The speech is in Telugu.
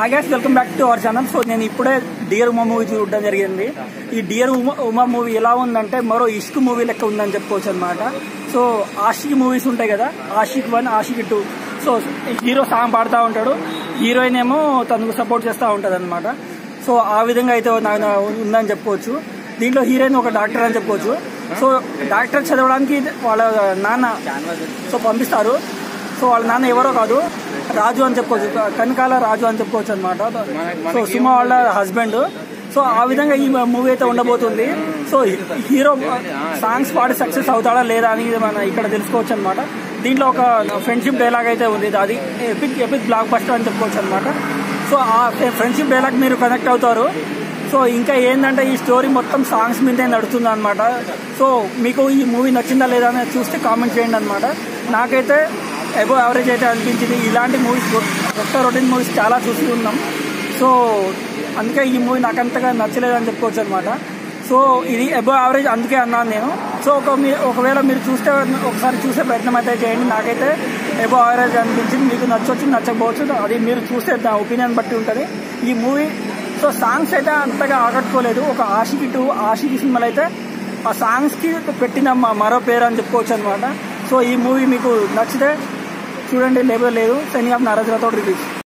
Hi guys, welcome back to our channel. So నేను ఇప్పుడే డియర్ ఉమా మూవీ చూడడం జరిగింది. ఈ డియర్ ఉమా మూవీ ఎలా ఉందంటే మరో ఇష్క్ మూవీ లెక్క ఉందని చెప్పుకోవచ్చు అనమాట. సో ఆషిక్ మూవీస్ ఉంటాయి కదా, Ashiq 1, Ashiq 2. So hero song పాడుతూ ఉంటాడు, హీరోయిన్ ఏమో తనకు సపోర్ట్ చేస్తూ ఉంటుంది అనమాట. సో ఆ విధంగా అయితే ఉందని చెప్పుకోవచ్చు. దీంట్లో హీరోయిన్ ఒక డాక్టర్ అని చెప్పుకోవచ్చు. సో డాక్టర్ చదవడానికి వాళ్ళ నాన్న పంపిస్తారు. సో వాళ్ళ నాన్న ఎవరో కాదు, రాజు అని చెప్పుకోవచ్చు, కనకాల రాజు అని చెప్పుకోవచ్చు అనమాట. సో సుమ వాళ్ళ హస్బెండ్. సో ఆ విధంగా ఈ మూవీ అయితే ఉండబోతుంది. సో హీరో సాంగ్స్ పాడి సక్సెస్ అవుతాడా లేదా అని మనం ఇక్కడ తెలుసుకోవచ్చు అనమాట. దీంట్లో ఒక ఫ్రెండ్షిప్ డైలాగ్ అయితే ఉంది, అది ఎపిక్ బ్లాక్ బస్టర్ అని చెప్పుకోవచ్చు అనమాట. సో ఆ ఫ్రెండ్షిప్ డైలాగ్ మీరు కనెక్ట్ అవుతారు. సో ఇంకా ఏంటంటే ఈ స్టోరీ మొత్తం సాంగ్స్ మీదే నడుస్తుంది అనమాట. సో మీకు ఈ మూవీ నచ్చిందా లేదా అని చూస్తే కామెంట్ చేయండి అనమాట. నాకైతే అబోవ్ యావరేజ్ అయితే అనిపించింది. ఇలాంటి మూవీస్, కొత్త రొటీన్ మూవీస్ చాలా చూసి ఉన్నాం. సో అందుకే ఈ మూవీ నాకు అంతగా నచ్చలేదని చెప్పుకోవచ్చు అనమాట. సో ఇది అబోవ్ యావరేజ్ అందుకే అన్నాను నేను. సో ఒకవేళ మీరు చూస్తే ఒకసారి చూసే ప్రయత్నం అయితే చేయండి. నాకైతే అబోవ్ యావరేజ్ అనిపించింది. మీకు నచ్చవచ్చు, నచ్చకపోవచ్చు, అది మీరు చూసే ఒపీనియన్ బట్టి ఉంటుంది ఈ మూవీ. సో సాంగ్స్ అయితే అంతగా ఆకట్టుకోలేదు. ఒక ఆషికి 2, ఆషికి సినిమాలు అయితే ఆ సాంగ్స్కి పెట్టిన మరో పేరు అని చెప్పుకోవచ్చు అనమాట. సో ఈ మూవీ మీకు నచ్చితే చూడండి, లేకపోతే లేదు. Signing off Naraj Rathod release.